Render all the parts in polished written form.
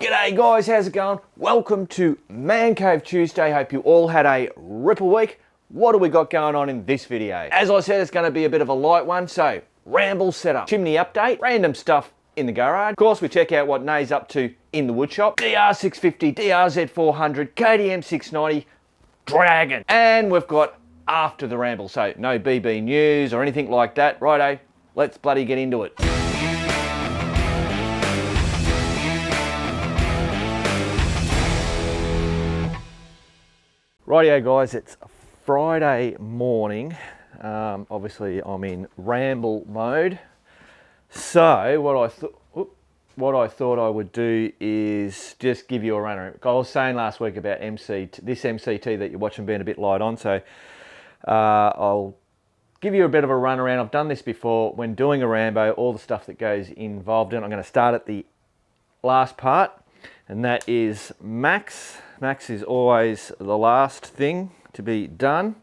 G'day guys, how's it going? Welcome to Man Cave Tuesday. Hope you all had a ripper week. What do we got going on in this video? As I said, it's going to be a bit of a light one, so Ramble setup, chimney update, random stuff in the garage. Of course, we check out what Nay's up to in the woodshop. DRZ400 KTM690 Dragon. And we've got after the ramble, so no BB news or anything like that. Righto, let's bloody get into it. Rightio guys, it's Friday morning. Obviously I'm in ramble mode. So what I thought I would do is just give you a runner. I was saying last week about this MCT that you're watching being a bit light on, so I'll give you a bit of a run around. I've done this before when doing a Rambo, all the stuff that goes involved in it. I'm going to start at the last part, and that is Max. Max is always the last thing to be done.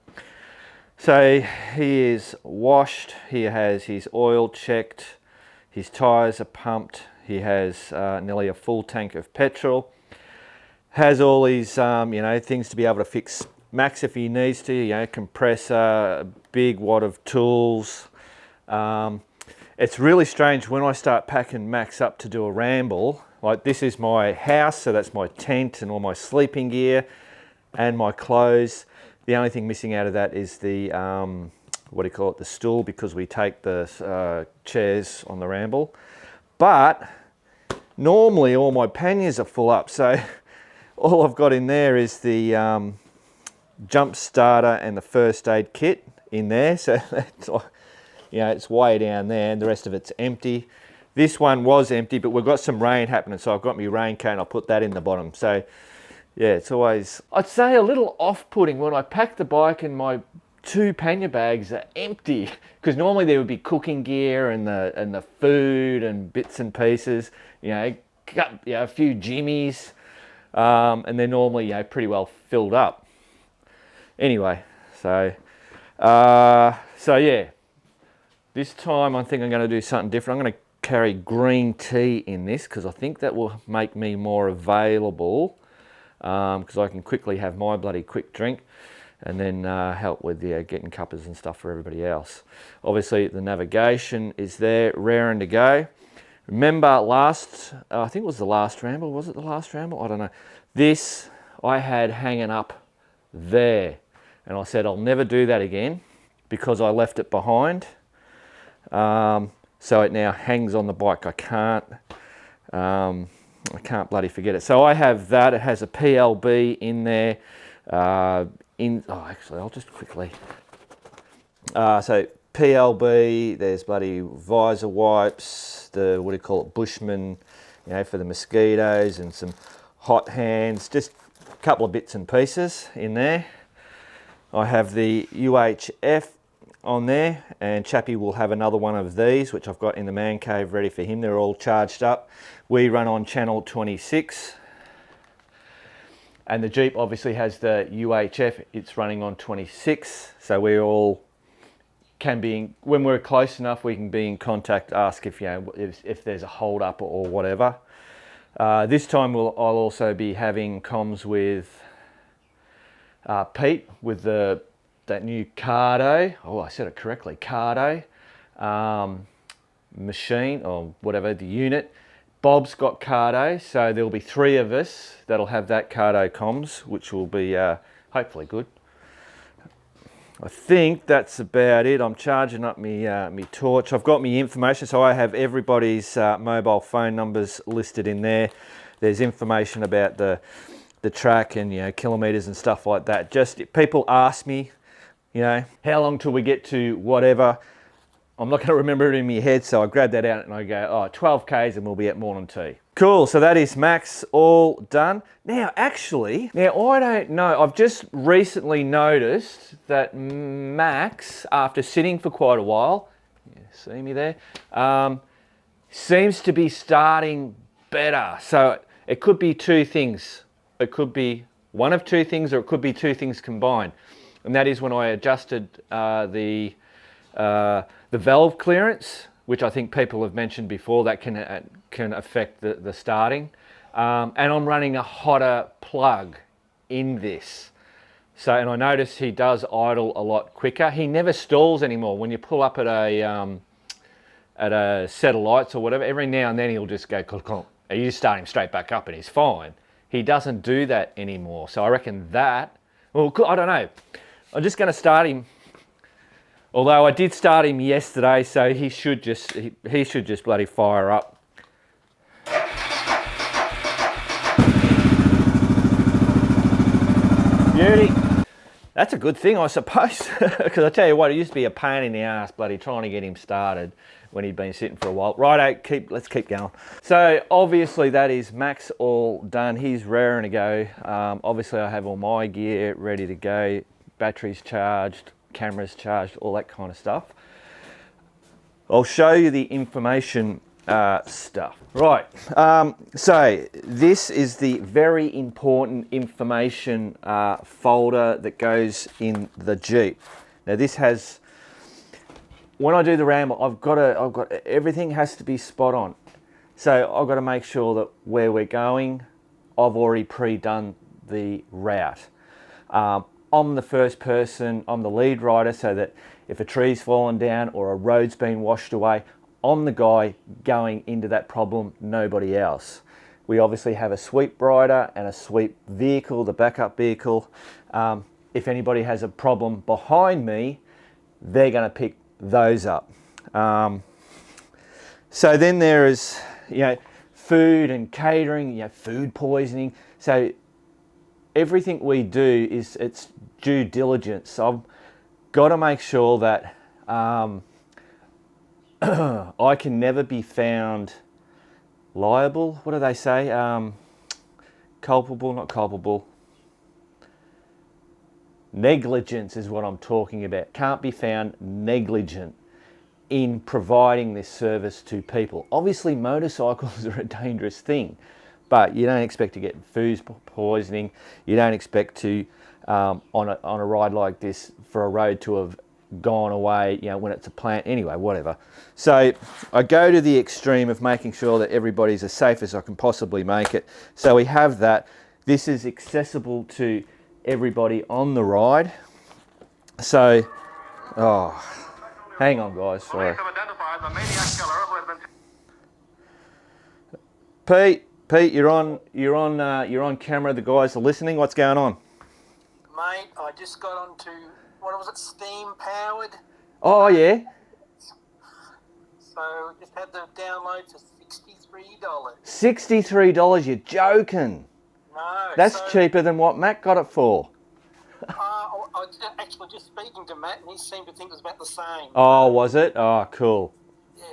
So he is washed, he has his oil checked, his tyres are pumped, he has nearly a full tank of petrol, has all these things to be able to fix Max if he needs to, compressor, a big wad of tools. It's really strange when I start packing Max up to do a ramble. Like, this is my house, so that's my tent and all my sleeping gear and my clothes. The only thing missing out of that is the, the stool, because we take the chairs on the ramble. But normally all my panniers are full up, so all I've got in there is the jump starter and the first aid kit in there. So that's, it's way down there, and the rest of it's empty. This one was empty, but we've got some rain happening, so I've got my raincoat and I'll put that in the bottom. So yeah, it's always, I'd say, a little off-putting when I pack the bike and my two pannier bags are empty, because normally there would be cooking gear and the food and bits and pieces, a few jimmies, and they're normally pretty well filled up. Anyway, so yeah, this time I think I'm going to do something different. I'm going to carry green tea in this, because I think that will make me more available, because I can quickly have my bloody quick drink and then help with getting cuppers and stuff for everybody else. Obviously the navigation is there, raring to go. Remember I think it was the last ramble, was it the last ramble? I don't know. This I had hanging up there, and I said I'll never do that again because I left it behind. So it now hangs on the bike. I can't bloody forget it. So I have that. It has a PLB in there. Actually, I'll just quickly. So PLB. There's bloody visor wipes. The Bushman, for the mosquitoes, and some hot hands. Just a couple of bits and pieces in there. I have the UHF on there, and Chappie will have another one of these, which I've got in the man cave ready for him. They're all charged up. We run on channel 26, and the Jeep obviously has the UHF. It's running on 26, so we all can be when we're close enough, we can be in contact, ask if if there's a hold up or whatever. This time I'll also be having comms with Pete with that new Cardo, I said it correctly, Cardo machine, or whatever, the unit. Bob's got Cardo, so there'll be three of us that'll have that Cardo comms, which will be hopefully good. I think that's about it. I'm charging up me torch. I've got me information, so I have everybody's mobile phone numbers listed in there. There's information about the track and kilometers and stuff like that. Just people ask me, how long till we get to whatever. I'm not going to remember it in my head, so I grab that out and I go, 12 Ks and we'll be at morning tea. Cool, so that is Max all done. Now I don't know, I've just recently noticed that Max, after sitting for quite a while, see me there, seems to be starting better. So it could be two things. It could be one of two things, or it could be two things combined. And that is when I adjusted the valve clearance, which I think people have mentioned before, that can affect the starting. and I'm running a hotter plug in this. So, and I notice he does idle a lot quicker. He never stalls anymore. When you pull up at a set of lights or whatever, every now and then he'll just go clunk, clunk, and you just start him straight back up and he's fine. He doesn't do that anymore. So I reckon that, well, I don't know. I'm just going to start him. Although I did start him yesterday, so he should just bloody fire up. Beauty. That's a good thing, I suppose, because I tell you what, it used to be a pain in the ass, bloody trying to get him started when he'd been sitting for a while. Righto, let's keep going. So obviously that is Mac's all done. He's raring to go. Obviously I have all my gear ready to go, batteries charged, cameras charged, all that kind of stuff. I'll show you the information stuff. Right, so this is the very important information folder that goes in the Jeep. Now this has, when I do the ramble, I've got everything has to be spot on. So I've got to make sure that where we're going, I've already pre-done the route. I'm the first person, I'm the lead rider, so that if a tree's fallen down or a road's been washed away, I'm the guy going into that problem, nobody else. We obviously have a sweep rider and a sweep vehicle, the backup vehicle. If anybody has a problem behind me, they're going to pick those up. So then there is, food and catering, food poisoning. So everything we do it's due diligence. So I've got to make sure that I can never be found liable. What do they say? Culpable, not culpable. Negligence is what I'm talking about. Can't be found negligent in providing this service to people. Obviously, motorcycles are a dangerous thing, but you don't expect to get food poisoning. You don't expect to, on a ride like this, for a road to have gone away, when it's a plant, anyway, whatever. So I go to the extreme of making sure that everybody's as safe as I can possibly make it. So we have that. This is accessible to everybody on the ride. So, hang on guys, sorry. Pete, you're on camera. The guys are listening. What's going on? Mate, I just got onto, what was it, steam powered? Oh yeah. So just had the download for $63. $63? You're joking. No. That's cheaper than what Mac got it for. I was actually just speaking to Matt and he seemed to think it was about the same. Oh, was it? Oh, cool. Yeah.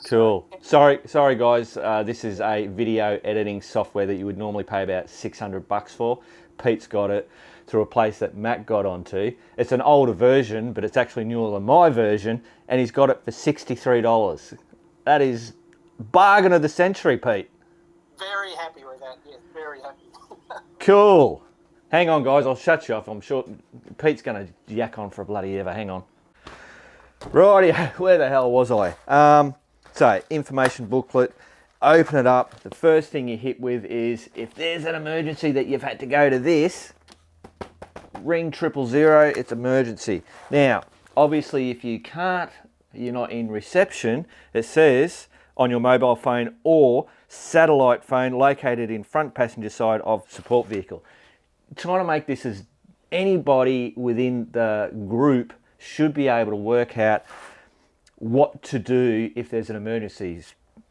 Cool. Sorry guys, this is a video editing software that you would normally pay about $600 for. Pete's got it through a place that Matt got onto. It's an older version, but it's actually newer than my version, and he's got it for $63. That is bargain of the century, Pete. Very happy with that, yes, very happy. Cool. Hang on guys, I'll shut you off. I'm sure Pete's going to yak on for a bloody ever. Hang on. Righty, where the hell was I? So, information booklet, open it up. The first thing you hit with is, if there's an emergency that you've had to go to this, ring 000, it's emergency. Now, obviously if you can't, you're not in reception, it says on your mobile phone or satellite phone located in front passenger side of support vehicle. Trying to make this as anybody within the group should be able to work out what to do if there's an emergency,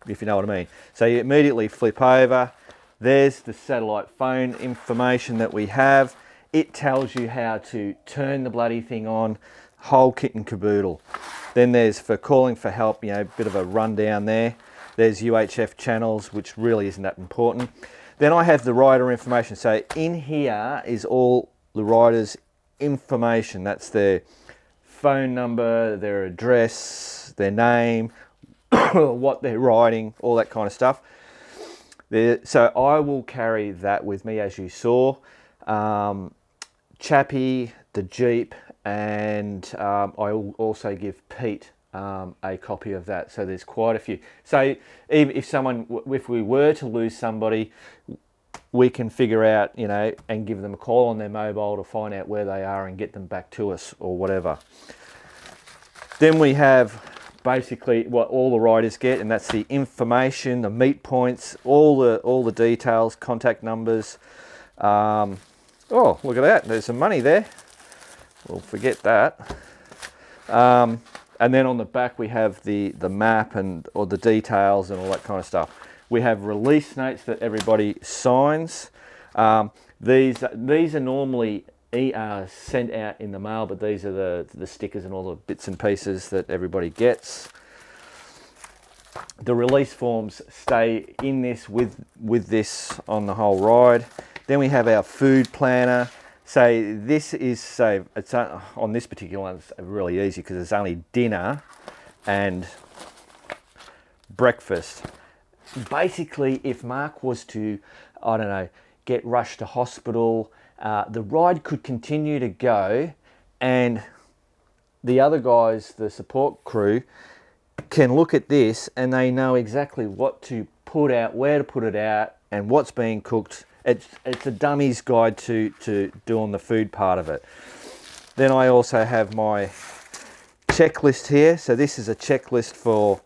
if you know what I mean. So you immediately flip over. There's the satellite phone information that we have. It tells you how to turn the bloody thing on, whole kit and caboodle. Then there's for calling for help, a bit of a rundown there. There's UHF channels, which really isn't that important. Then I have the rider information. So in here is all the rider's information. That's their phone number, their address, their name, what they're riding, all that kind of stuff. So I will carry that with me, as you saw. Chappie, the Jeep, and I will also give Pete a copy of that. So there's quite a few. So even if we were to lose somebody, we can figure out, you know, and give them a call on their mobile to find out where they are and get them back to us or whatever. Then we have basically what all the riders get, and that's the information, the meet points, all the details, contact numbers. Oh, look at that! There's some money there. We'll forget that. And then on the back we have the map or the details and all that kind of stuff. We have release notes that everybody signs. These are normally sent out in the mail, but these are the stickers and all the bits and pieces that everybody gets. The release forms stay in this with this on the whole ride. Then we have our food planner. So this is it's on this particular one. It's really easy because it's only dinner and breakfast. Basically, if Mark was to, I don't know, get rushed to hospital, the ride could continue to go, and the other guys, the support crew, can look at this and they know exactly what to put out, where to put it out, and what's being cooked. It's a dummy's guide to doing the food part of it. Then I also have my checklist here. So this is a checklist for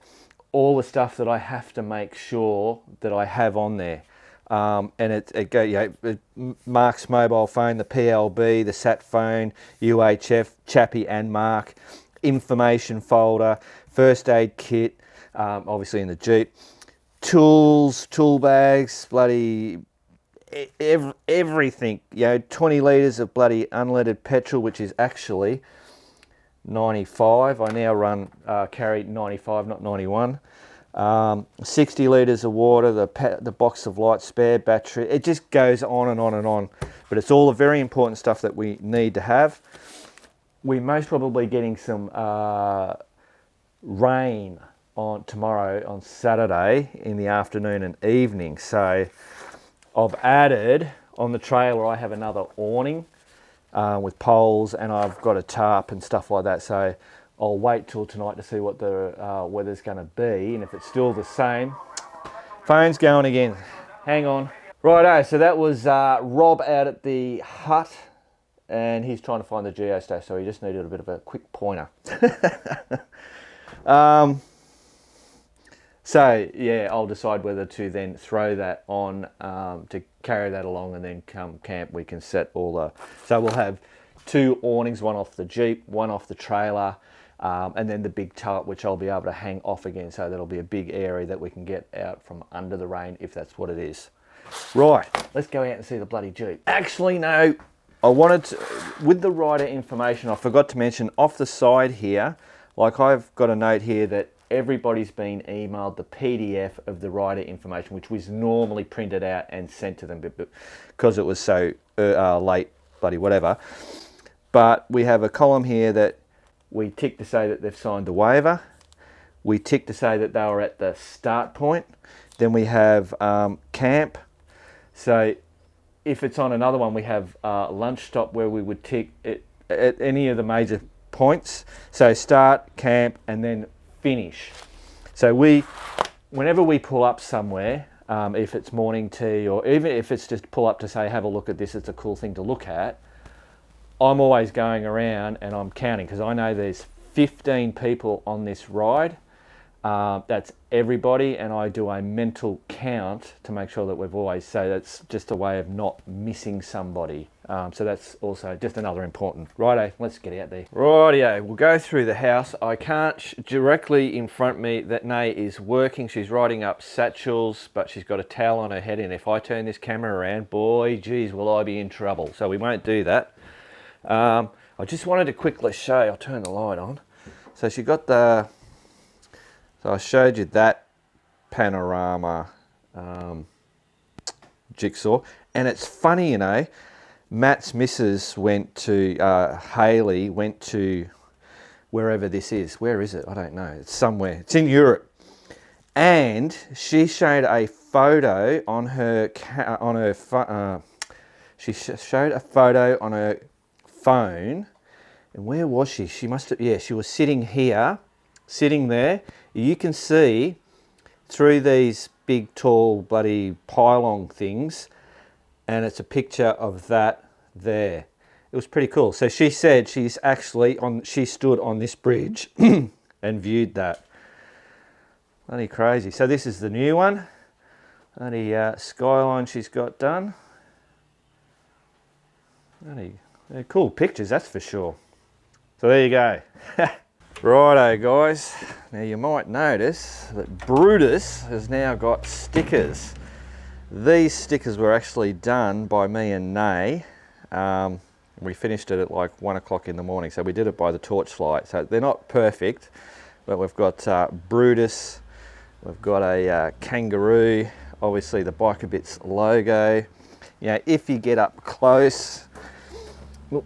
all the stuff that I have to make sure that I have on there. And it Mark's mobile phone, the PLB, the sat phone, UHF, Chappie and Mark, information folder, first aid kit, obviously in the Jeep, tools, tool bags, bloody everything, you know, 20 litres of bloody unleaded petrol, which is actually 95. I now carry 95, not 91. 60 litres of water, the box of lights, spare battery. It just goes on and on and on. But it's all the very important stuff that we need to have. We're most probably getting some rain tomorrow on Saturday in the afternoon and evening. So I've added on the trailer, I have another awning with poles, and I've got a tarp and stuff like that. So I'll wait till tonight to see what the weather's going to be, and if it's still the same. Phone's going again. Hang on. Righto, so that was Rob out at the hut, and he's trying to find the geostash, so he just needed a bit of a quick pointer. So yeah, I'll decide whether to then throw that on to carry that along, and then come camp we can set all the... So we'll have two awnings, one off the Jeep, one off the trailer, and then the big tarp, which I'll be able to hang off again, so that'll be a big area that we can get out from under the rain if that's what it is. Right, let's go out and see the bloody Jeep. Actually, no, I wanted to, with the rider information, I forgot to mention off the side here, like I've got a note here that everybody's been emailed the PDF of the rider information, which was normally printed out and sent to them, but because it was so late, bloody whatever. But we have a column here that we tick to say that they've signed the waiver. We tick to say that they were at the start point. Then we have camp. So if it's on another one, we have lunch stop, where we would tick it at any of the major points. So start, camp, and then finish. So whenever we pull up somewhere, if it's morning tea, or even if it's just pull up to say, have a look at this, it's a cool thing to look at, I'm always going around and I'm counting, because I know there's 15 people on this ride. That's everybody, and I do a mental count to make sure that we've always, so that's just a way of not missing somebody. So that's also just another important. Righto, let's get out there. Rightio, we'll go through the house. I can't, directly in front of me, that Nay is working. She's riding up satchels, but she's got a towel on her head, and if I turn this camera around, boy, geez, will I be in trouble. So we won't do that. I just wanted to quickly show, I'll turn the light on. So she got the, so I showed you that panorama jigsaw, and it's funny, you know, Matt's missus went to, Hayley went to wherever this is. Where is it? I don't know. It's somewhere. It's in Europe. And she showed a photo on her, she showed a photo on her phone. And where was she? She must have, yeah, she was sitting here sitting there. You can see through these big, tall, bloody pylon things, and it's a picture of that there. It was pretty cool. So she said she's actually she stood on this bridge and viewed that. Bloody crazy. So this is the new one. Bloody skyline she's got done. Bloody, they're cool pictures, that's for sure. So there you go. Righto guys, now you might notice that Brutus has now got stickers. These stickers were actually done by me and Nay. We finished it at like 1 o'clock in the morning, so we did it by the torchlight. So they're not perfect, but we've got Brutus, we've got a kangaroo, obviously the Biker Bits logo. You know, if you get up close, you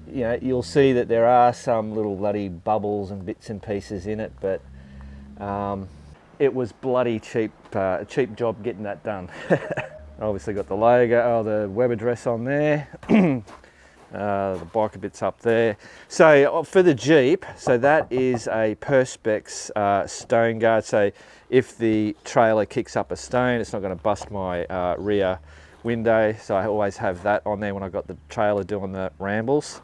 know, you'll see that there are some little bloody bubbles and bits and pieces in it, but it was bloody cheap, cheap job getting that done. Obviously got the logo, the web address on there, the Biker Bits up there. So for the Jeep, so that is a Perspex stone guard. So if the trailer kicks up a stone, it's not going to bust my rear window. So I always have that on there when I got the trailer doing the rambles.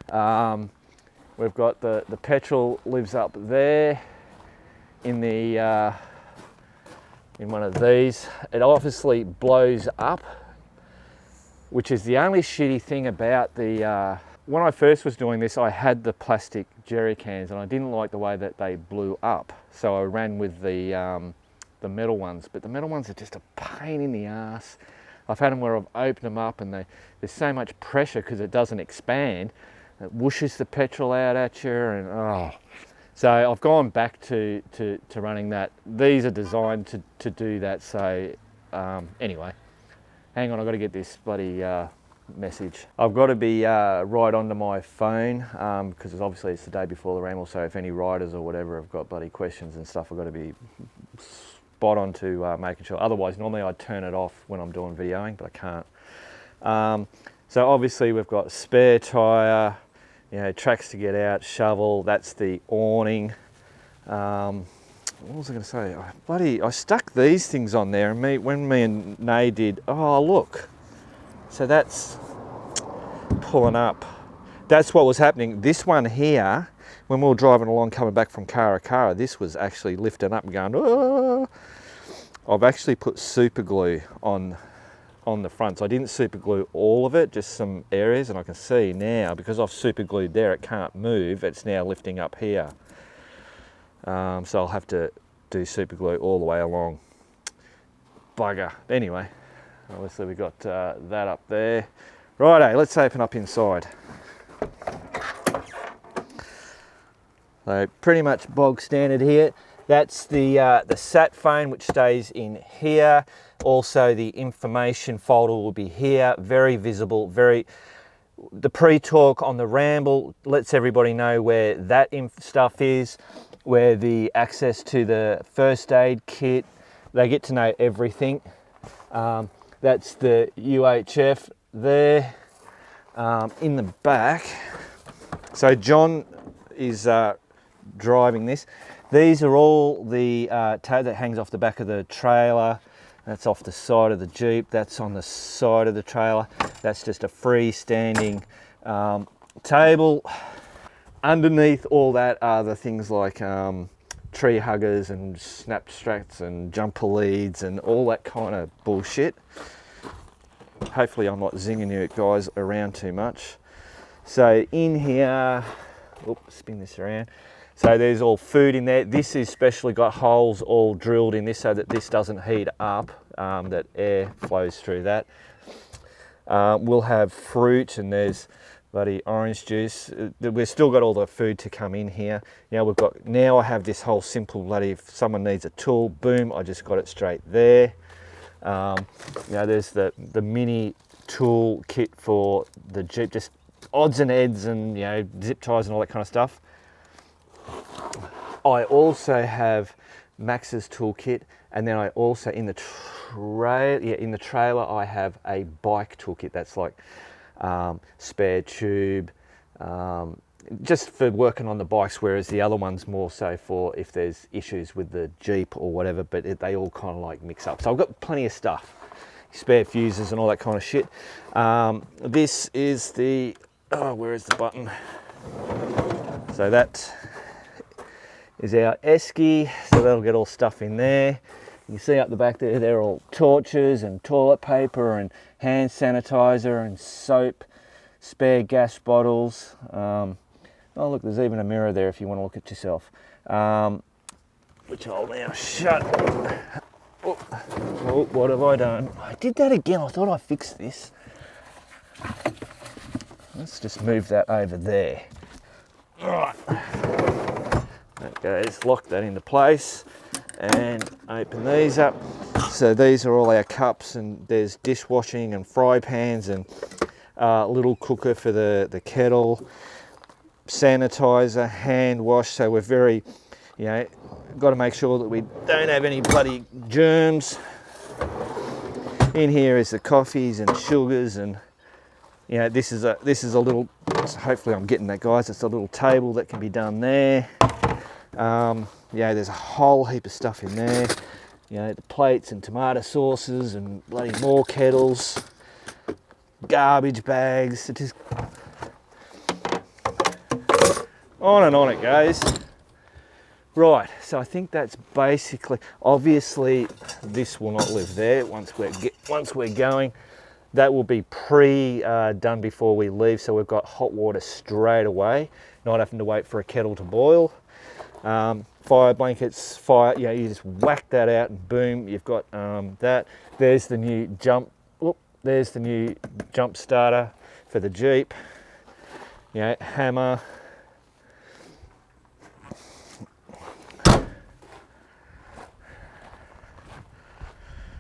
We've got the petrol lives up there in the in one of these. It obviously blows up, which is the only shitty thing about the when I first was doing this, I had the plastic jerry cans and I didn't like the way that they blew up, so I ran with the metal ones, but the metal ones are just a pain in the ass. I've had them where I've opened them up and there's so much pressure because it doesn't expand. It whooshes the petrol out at you, and oh. So I've gone back to running that. These are designed to do that. So anyway, hang on, I've got to get this bloody message. I've got to be right onto my phone because obviously it's the day before the ramble. So if any riders or whatever have got bloody questions and stuff, I've got to be spot on to making sure. Otherwise, normally I'd turn it off when I'm doing videoing, but I can't. So obviously we've got spare tyre, you know, tracks to get out, shovel, that's the awning. What was I going to say? I stuck these things on there, and when me and Nay did, oh look, so that's pulling up. That's what was happening. This one here, when we were driving along coming back from Karakara, this was actually lifting up and going, oh. I've actually put super glue on the front. So I didn't super glue all of it, just some areas, and I can see now, because I've super glued there, it can't move. It's now lifting up here. So I'll have to do super glue all the way along. Bugger. Anyway, obviously we got that up there. Righto, let's open up inside. So pretty much bog standard here. That's the sat phone, which stays in here. Also the information folder will be here, very visible, the pre-talk on the Ramble lets everybody know where that stuff is, where the access to the first aid kit, they get to know everything. That's the UHF there. In the back, so John is driving this. These are all the tow that hangs off the back of the trailer. That's off the side of the Jeep. That's on the side of the trailer. That's just a freestanding table. Underneath all that are the things like tree huggers and snap straps and jumper leads and all that kind of bullshit. Hopefully I'm not zinging you guys around too much. So in here, oops, spin this around. So there's all food in there. This is specially got holes all drilled in this so that this doesn't heat up, that air flows through that. We'll have fruit, and there's bloody orange juice. We've still got all the food to come in here. Now I have this whole simple bloody, if someone needs a tool, boom, I just got it straight there. There's the mini tool kit for the Jeep, just odds and ends and zip ties and all that kind of stuff. I also have Max's toolkit, and then I also in the trailer I have a bike toolkit. That's like spare tube, just for working on the bikes, whereas the other one's more so for if there's issues with the Jeep or whatever, but they all kind of like mix up. So I've got plenty of stuff, spare fuses and all that kind of shit. This is the, where is the button? So that is our esky, so that'll get all stuff in there. You see up the back there, they're all torches and toilet paper and hand sanitizer and soap, spare gas bottles. Oh look, there's even a mirror there if you want to look at yourself. Which I'll now shut. Oh, what have I done? I did that again, I thought I fixed this. Let's just move that over there. All right. Okay, let's lock that into place and open these up. So these are all our cups, and there's dishwashing and fry pans and a little cooker for the kettle, sanitizer, hand wash. So we're very, you know, got to make sure that we don't have any bloody germs. In here is the coffees and sugars, and you know, this is a little, hopefully I'm getting that, guys, it's a little table that can be done there. Yeah, there's a whole heap of stuff in there. You know, the plates and tomato sauces and bloody more kettles, garbage bags, it just on it goes. Right, so I think that's basically, obviously this will not live there once we're going. That will be done before we leave, so we've got hot water straight away, not having to wait for a kettle to boil. Fire blankets, you just whack that out and boom, you've got that. There's the new jump starter for the Jeep. You know, hammer.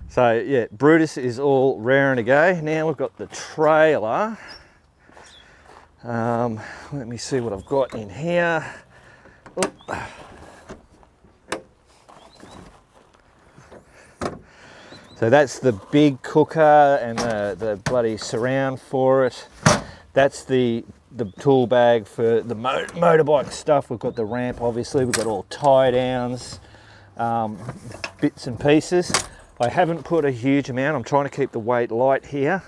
So yeah, Brutus is all raring to go. Now we've got the trailer. Let me see what I've got in here. Oop. So that's the big cooker and the bloody surround for it. That's the tool bag for the motorbike stuff. We've got the ramp, obviously. We've got all tie downs, bits and pieces. I haven't put a huge amount. I'm trying to keep the weight light here.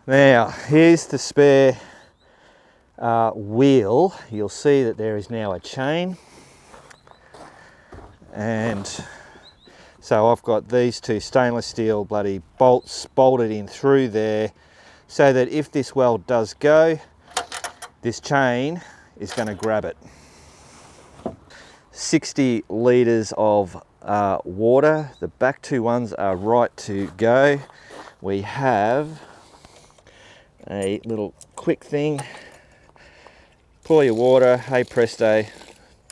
Now, here's the spare wheel. You'll see that there is now a chain. And so I've got these two stainless steel bloody bolts bolted in through there, so that if this weld does go, this chain is going to grab it. 60 litres of water. The back two ones are right to go. We have a little quick thing. Pour your water, hey presto,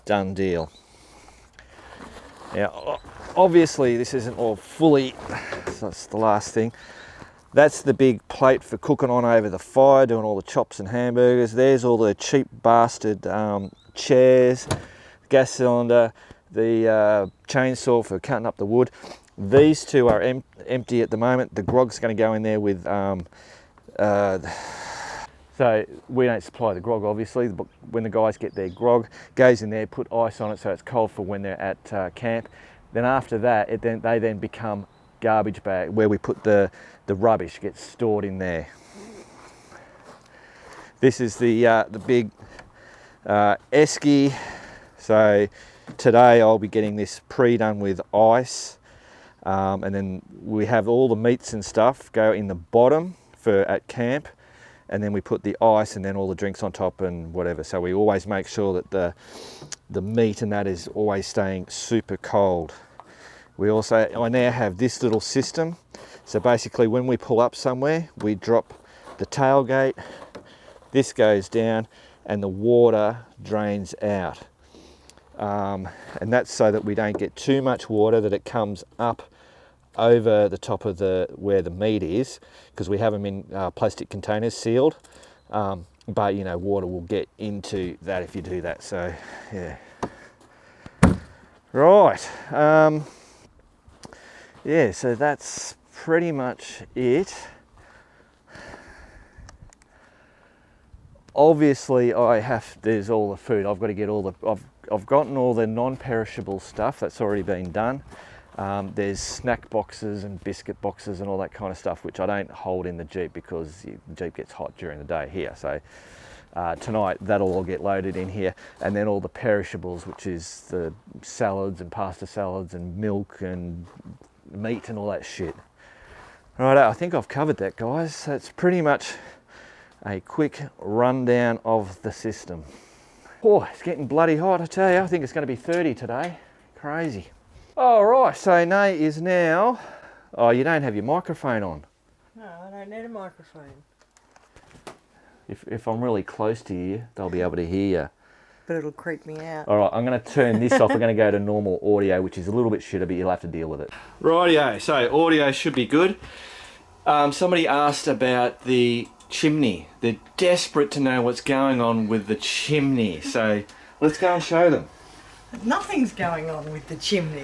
done deal. Now, obviously this isn't all fully, so that's the last thing. That's the big plate for cooking on over the fire, doing all the chops and hamburgers. There's all the cheap bastard chairs, gas cylinder, the chainsaw for cutting up the wood. These two are empty at the moment. The grog's going to go in there with, so we don't supply the grog obviously, but when the guys get their grog, goes in there, put ice on it so it's cold for when they're at camp. Then after that, they then become garbage bag, where we put the rubbish gets stored in there. This is the big esky. So today I'll be getting this pre-done with ice, and then we have all the meats and stuff go in the bottom for at camp, and then we put the ice and then all the drinks on top and whatever. So we always make sure that the meat and that is always staying super cold. I now have this little system. So basically when we pull up somewhere, we drop the tailgate, this goes down and the water drains out. And that's so that we don't get too much water, that it comes up over the top of where the meat is, because we have them in plastic containers sealed, but you know, water will get into that if you do that. So yeah, right, yeah, so that's pretty much it. obviously there's all the food. I've got to get I've gotten all the non-perishable stuff that's already been done. There's snack boxes and biscuit boxes and all that kind of stuff, which I don't hold in the Jeep because the Jeep gets hot during the day here. So tonight that'll all get loaded in here, and then all the perishables, which is the salads and pasta salads and milk and meat and all that shit. Right, I think I've covered that, guys. That's pretty much a quick rundown of the system. Oh, it's getting bloody hot, I tell you. I think it's going to be 30 today. Crazy. All right, so Nay is now... Oh, you don't have your microphone on. No, I don't need a microphone. If I'm really close to you, they'll be able to hear you. But it'll creep me out. All right, I'm going to turn this off. We're going to go to normal audio, which is a little bit shitter, but you'll have to deal with it. Rightio, so audio should be good. Somebody asked about the Chimney. They're desperate to know what's going on with the Chimney. So let's go and show them. Nothing's going on with the Chimney.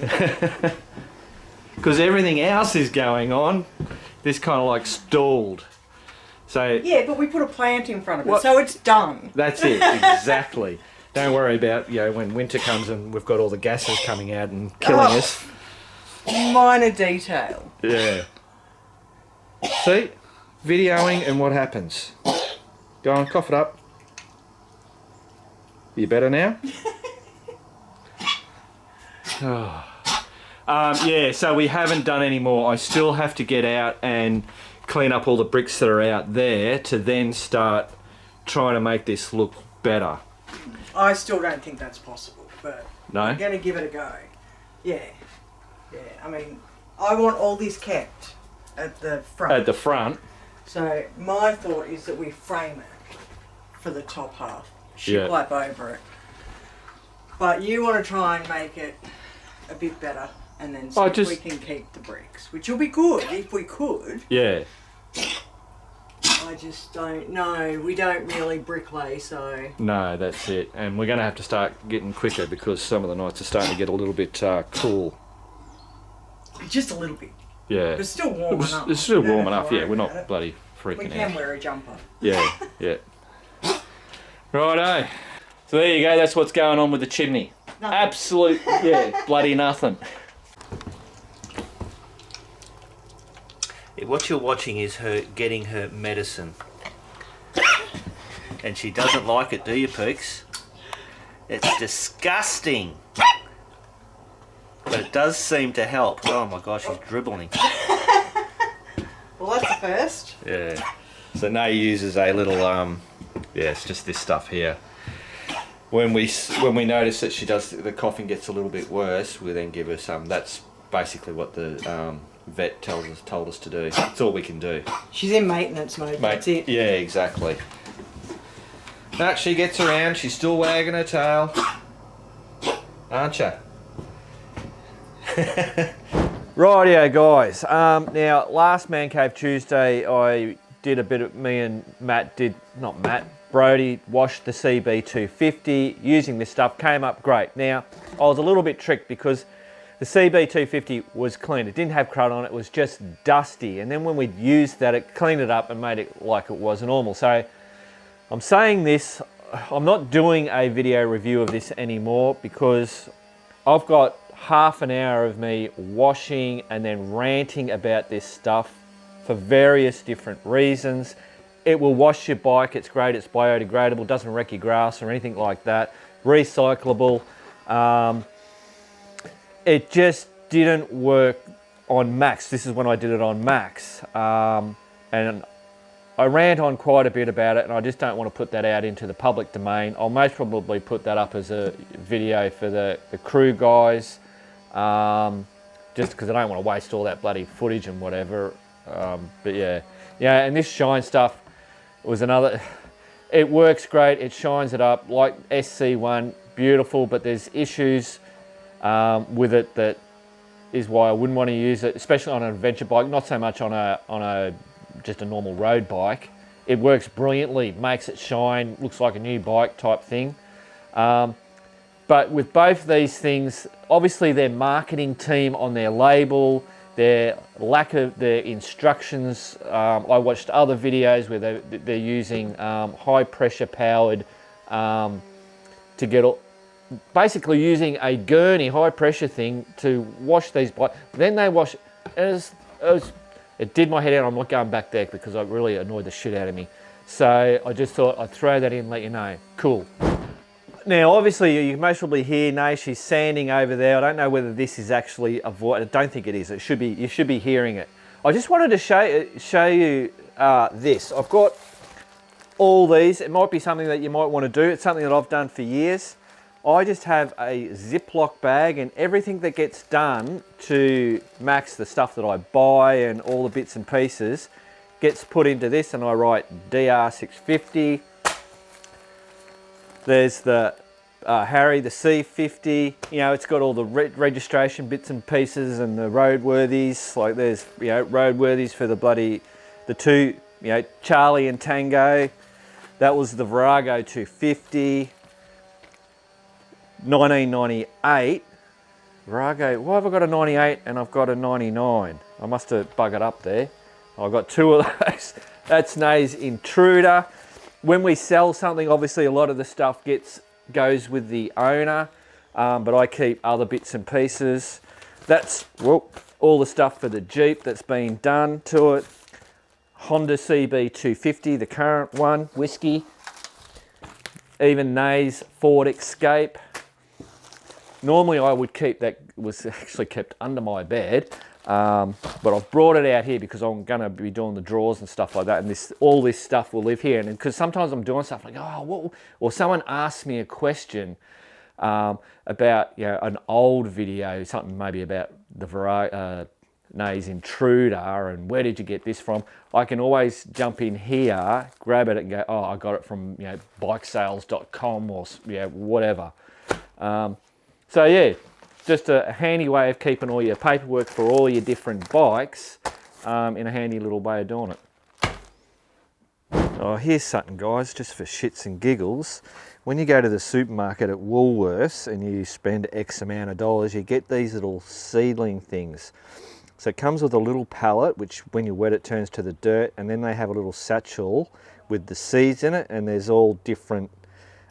Because everything else is going on. This kind of like stalled. So yeah, but we put a plant in front of it, so it's done. That's it, exactly. Don't worry about, when winter comes and we've got all the gases coming out and killing us. Minor detail. Yeah. See? Videoing and what happens. Go on, cough it up. You better now? Yeah, so we haven't done any more. I still have to get out and clean up all the bricks that are out there to then start trying to make this look better. I still don't think that's possible, but No? I'm going to give it a go. Yeah. Yeah, I mean, I want all this kept at the front. At the front? So my thought is that we frame it for the top half. Shiplap over it. But you want to try and make it a bit better and then see if we can keep the bricks, which will be good if we could. Yeah. I just don't know. We don't really bricklay, so... No, that's it. And we're going to have to start getting quicker because some of the nights are starting to get a little bit cool. Just a little bit. Yeah. But it's still warm enough. It's still warm enough, yeah. We're not bloody freaking out. We can wear a jumper. Yeah, yeah. Righto. So there you go, that's what's going on with the Chimney. Nothing. Absolute, bloody nothing. What you're watching is her getting her medicine. And she doesn't like it, do you, Peaks? It's disgusting. But it does seem to help. Oh my gosh, she's dribbling. Well, that's the first. Yeah. So Nay uses a little, it's just this stuff here. When we notice that she does, the coughing gets a little bit worse, we then give her some. That's basically what the vet told us to do. That's all we can do. She's in maintenance mode. That's it. Yeah, exactly. No, she gets around. She's still wagging her tail, aren't you? Rightio, guys. Now, last Man Cave Tuesday, I did a bit of, Brody washed the CB250 using this stuff, came up great. Now, I was a little bit tricked because the CB250 was clean. It didn't have crud on it, it was just dusty. And then when we'd used that, it cleaned it up and made it like it was normal. So I'm saying this, I'm not doing a video review of this anymore because I've got half an hour of me washing and then ranting about this stuff for various different reasons. It will wash your bike, it's great, it's biodegradable, doesn't wreck your grass or anything like that, recyclable. It just didn't work on max. This is when I did it on max. And I rant on quite a bit about it and I just don't want to put that out into the public domain. I'll most probably put that up as a video for the crew guys, just because I don't want to waste all that bloody footage and whatever. But yeah, and this shine stuff was another, it works great, it shines it up like SC1, beautiful, but there's issues with it that is why I wouldn't want to use it, especially on an adventure bike, not so much on a just a normal road bike. It works brilliantly, makes it shine, looks like a new bike type thing. But with both these things, obviously their marketing team on their label, their lack of their instructions. I watched other videos where they're using high pressure powered to get all, basically using a gurney high pressure thing to wash these bikes. Then they wash it did my head in. I'm not going back there because it really annoyed the shit out of me. So I just thought I'd throw that in and let you know. Cool. Now, obviously, you can most probably hear Nay, she's sanding over there. I don't know whether this is actually a voice. I don't think it is. It should be. You should be hearing it. I just wanted to show you this. I've got all these. It might be something that you might want to do. It's something that I've done for years. I just have a Ziploc bag, and everything that gets done to max the stuff that I buy and all the bits and pieces gets put into this, and I write DR650. There's the Harry, the C50, you know, it's got all the registration bits and pieces and the roadworthies. Like there's, you know, roadworthies for the two, you know, Charlie and Tango. That was the Virago 250. 1998. Virago, why have I got a 98 and I've got a 99? I must have buggered up there. I've got two of those. That's Nay's Intruder. When we sell something, obviously a lot of the stuff goes with the owner, but I keep other bits and pieces. That's all the stuff for the Jeep that's been done to it. Honda CB250, the current one, whiskey. Even Nay's Ford Escape. Normally I would keep that, was actually kept under my bed, but I've brought it out here because I'm going to be doing the drawers and stuff like that, and all this stuff will live here. And because sometimes I'm doing stuff like, oh, what? Or someone asks me a question about, you know, an old video, something maybe about the Nay's Intruder, and where did you get this from? I can always jump in here, grab it, and go, oh, I got it from, you know, bikesales.com or, you know, whatever. So yeah, just a handy way of keeping all your paperwork for all your different bikes in a handy little way of doing it. Oh, here's something, guys, just for shits and giggles. When you go to the supermarket at Woolworths and you spend X amount of dollars, you get these little seedling things. So it comes with a little pallet, which when you wet it turns to the dirt, and then they have a little satchel with the seeds in it, and there's all different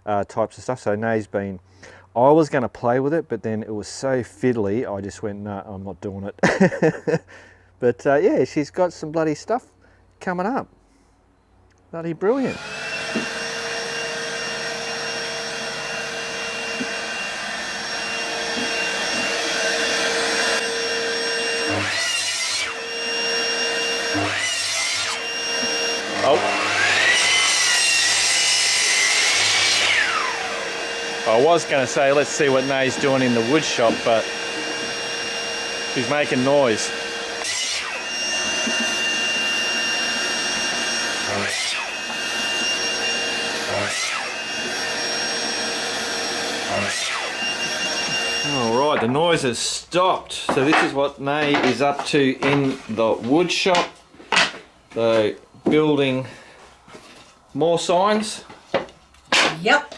types of stuff. So Nay's I was going to play with it, but then it was so fiddly, I just went, no, I'm not doing it. But yeah, she's got some bloody stuff coming up. Bloody brilliant. I was going to say, let's see what Nay's doing in the Woodshop, but she's making noise. All right, the noise has stopped. So this is what Nay is up to in the Woodshop. So building more signs. Yep.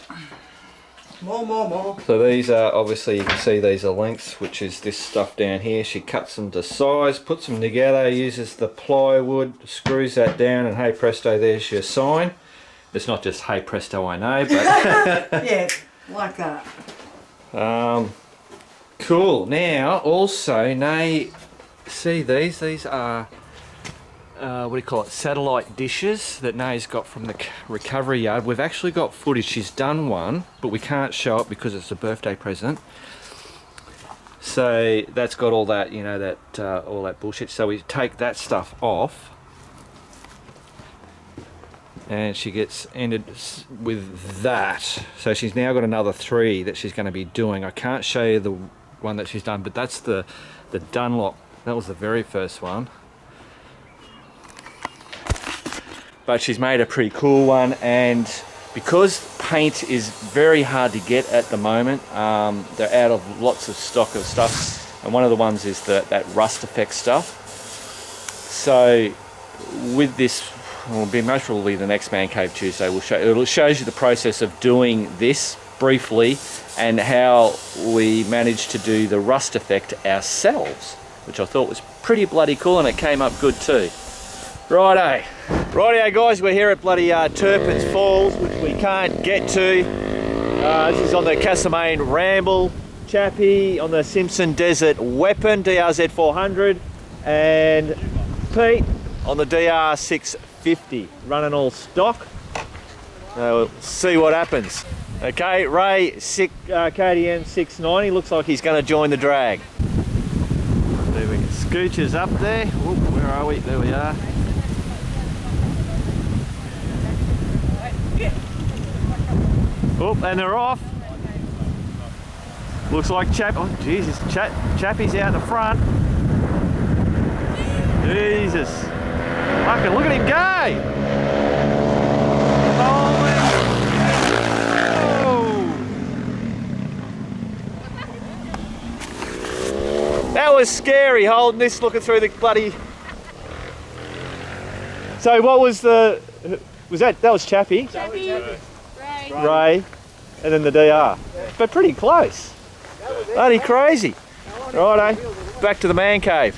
More. So these are, obviously you can see these are lengths, which is this stuff down here. She cuts them to size, puts them together, uses the plywood, screws that down, and hey presto, there's your sign. It's not just hey presto, I know, but yeah, like that. Cool. Now also, Nay, see these are what do you call it, satellite dishes that Nay's got from the recovery yard. We've actually got footage. She's done one, but we can't show it because it's a birthday present. So that's got all that, you know, that all that bullshit. So we take that stuff off, and she gets ended with that. So she's now got another 3 that she's going to be doing. I can't show you the one that she's done, but that's the Dunlop. That was the very first one. But she's made a pretty cool one, and because paint is very hard to get at the moment, they're out of lots of stock of stuff, and one of the ones is that rust effect stuff. So with this, will be most probably the next Man Cave Tuesday, it shows you the process of doing this briefly and how we managed to do the rust effect ourselves. which I thought was pretty bloody cool, and it came up good too. Righto. Rightio guys, we're here at bloody Turpin's Falls, which we can't get to. This is on the Castlemaine Ramble Chappie, on the Simpson Desert Weapon DRZ400, and Pete on the DR650, running all stock. We'll see what happens. Okay, Ray KTM690, looks like he's going to join the drag. There we go. Scooches up there. Ooh, where are we? There we are. Oh, and they're off. Looks like oh Jesus, Chappie's out the front. Jesus. Fucking look at him go. Oh. That was scary, holding this, looking through the bloody... So what was the... that was Chappie? Chappie. Ray, and then the DR. Yeah. But pretty close. Bloody crazy. Righto, back to the man cave.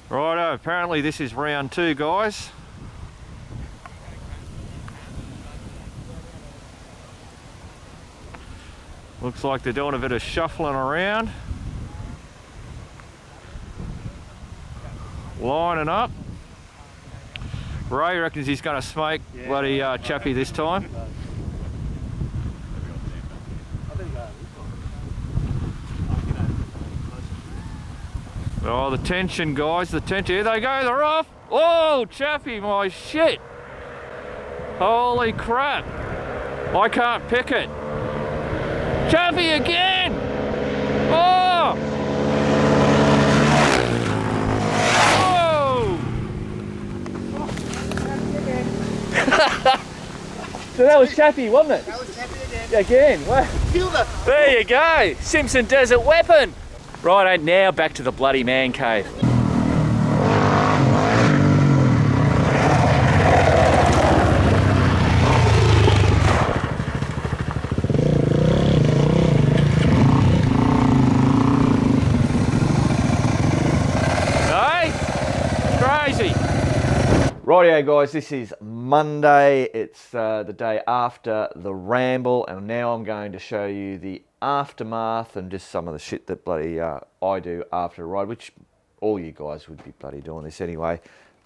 Righto, apparently this is round 2, guys. Looks like they're doing a bit of shuffling around. Lining up. Ray reckons he's going to smoke bloody Chappie this time. Oh, the tension, guys, the tension. Here they go, they're off. Oh, Chappie, my shit. Holy crap. I can't pick it. Chappie again. Oh. So that was Chappie, wasn't it? That was Chappie again. Again, wow. Feel the... There you go, Simpson Desert Weapon. Righto, now back to the bloody man cave. Hey, crazy. Rightio guys, this is Monday. It's the day after the Ramble, and now I'm going to show you the aftermath and just some of the shit that bloody I do after a ride, which all you guys would be bloody doing this anyway.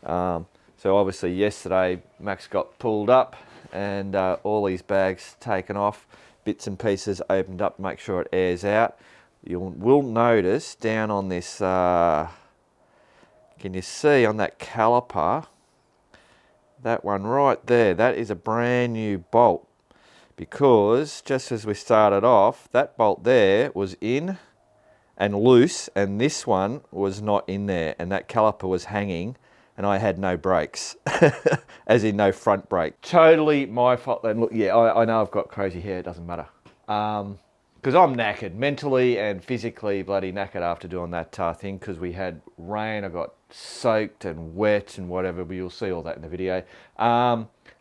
So obviously yesterday Max got pulled up and all these bags taken off, bits and pieces opened up to make sure it airs out. You will notice down on this, can you see on that caliper, that one right there, that is a brand new bolt, because just as we started off, that bolt there was in and loose, and this one was not in there, and that caliper was hanging, and I had no brakes, as in no front brake. Totally my fault then. Look, yeah, I know I've got crazy hair, it doesn't matter. Because I'm knackered, mentally and physically bloody knackered after doing that thing, because we had rain, I got soaked and wet and whatever, but you'll see all that in the video.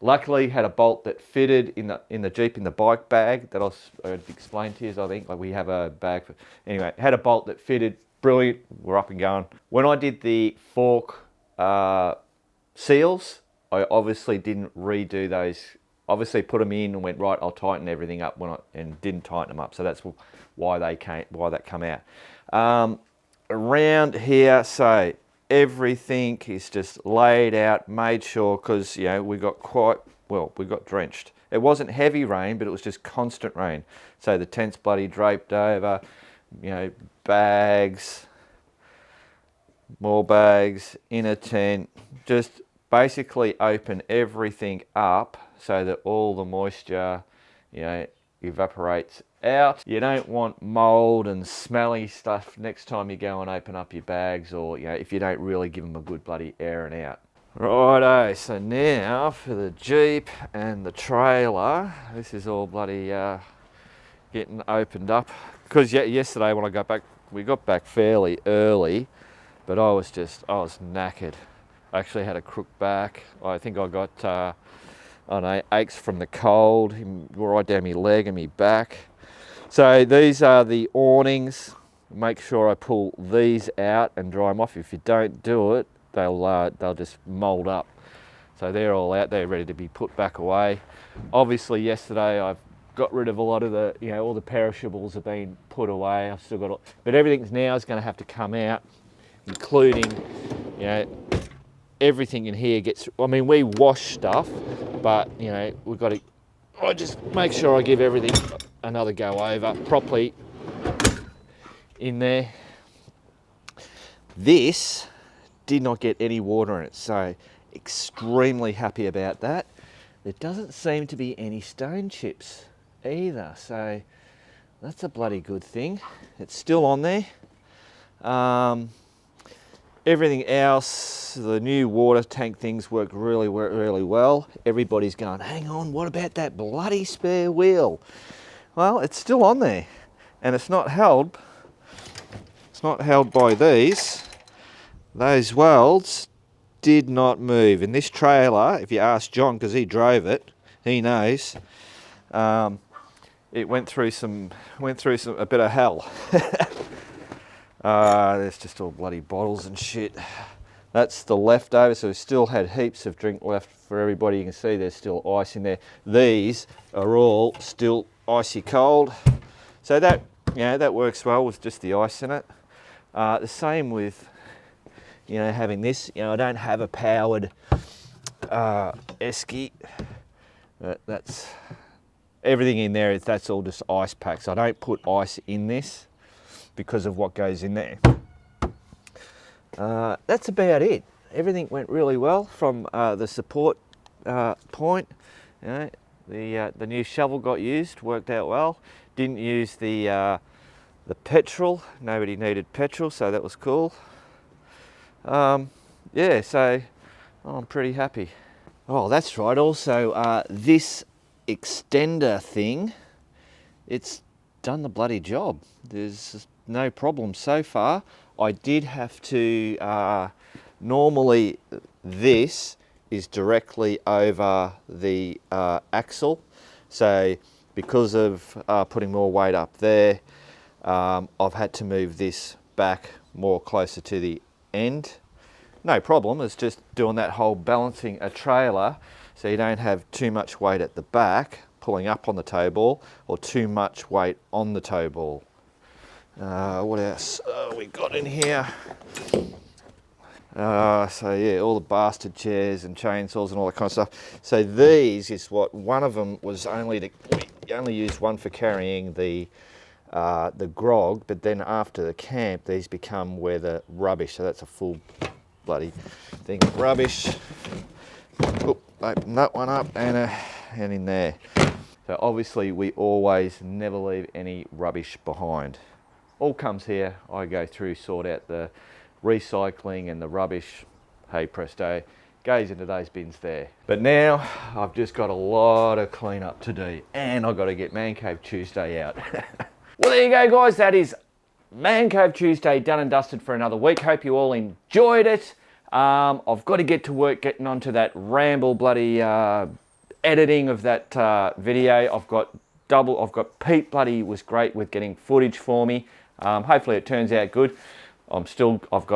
Luckily had a bolt that fitted in the Jeep, in the bike bag that I'd explained to you, I think. Like, we have a bag for, anyway, had a bolt that fitted, brilliant, we're up and going. When I did the fork seals, I obviously didn't redo those. Obviously put them in and went, right, I'll tighten everything up and didn't tighten them up. So that's why that come out. Around here, so everything is just laid out, made sure, because, you know, we got drenched. It wasn't heavy rain, but it was just constant rain. So the tent's bloody draped over, you know, bags, more bags, inner tent, just basically open everything up so that all the moisture, you know, evaporates out. You don't want mold and smelly stuff next time you go and open up your bags, or, you know, if you don't really give them a good bloody airing out. Righto, so now for the Jeep and the trailer, this is all bloody getting opened up. Because yesterday when I got back, we got back fairly early, but I was knackered. I actually had a crook back. I think I got, I don't know, aches from the cold, right down my leg and my back. So these are the awnings. Make sure I pull these out and dry them off. If you don't do it, they'll just mold up. So they're all out there ready to be put back away. Obviously yesterday I've got rid of a lot of the, all the perishables have been put away. I've still got, but everything's now is going to have to come out, including, everything in here gets, I mean, we wash stuff, but we've got to, I just make sure I give everything another go over properly in there. This did not get any water in it, so extremely happy about that. There doesn't seem to be any stone chips either, so that's a bloody good thing. It's still on there. Everything else, the new water tank things work really well. Everybody's going, hang on, what about that bloody spare wheel? Well, it's still on there, and it's not held by these. Those welds did not move. In this trailer, if you ask John, because he drove it, he knows, it went through a bit of hell. There's just all bloody bottles and shit. That's the leftover, so we still had heaps of drink left for everybody. You can see there's still ice in there. These are all still icy cold. So that, that works well with just the ice in it. The same with, having this. I don't have a powered esky. That's everything in there. That's all just ice packs. I don't put ice in this because of what goes in there. That's about it. Everything went really well from the support point. The new shovel got used, worked out well. Didn't use the petrol. Nobody needed petrol, so that was cool. Yeah, so I'm pretty happy. Oh, that's right. Also, this extender thing, it's done the bloody job. There's no problem so far. I did have to, normally this is directly over the axle. So because of putting more weight up there, I've had to move this back more closer to the end. No problem, it's just doing that whole balancing a trailer so you don't have too much weight at the back pulling up on the tow ball or too much weight on the tow ball. What else we got in here? So yeah, all the bastard chairs and chainsaws and all that kind of stuff. So these is what, one of them was we only used one for carrying the grog, but then after the camp these become where the rubbish, so that's a full bloody thing of rubbish. Oop, open that one up and in there. So obviously we always never leave any rubbish behind. All comes here, I go through, sort out the recycling and the rubbish. Hey presto, goes into those bins there. But now I've just got a lot of cleanup to do, and I've got to get Man Cave Tuesday out. Well, there you go guys, that is Man Cave Tuesday done and dusted for another week. Hope you all enjoyed it. I've got to get to work getting onto that Ramble bloody editing of that video. I've got Pete bloody was great with getting footage for me. Hopefully it turns out good. I've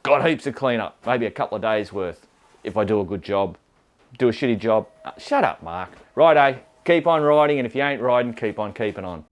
got heaps of cleanup, maybe a couple of days worth if I do a good job. Do a shitty job, shut up Mark. Righto, keep on riding, and if you ain't riding, keep on keeping on.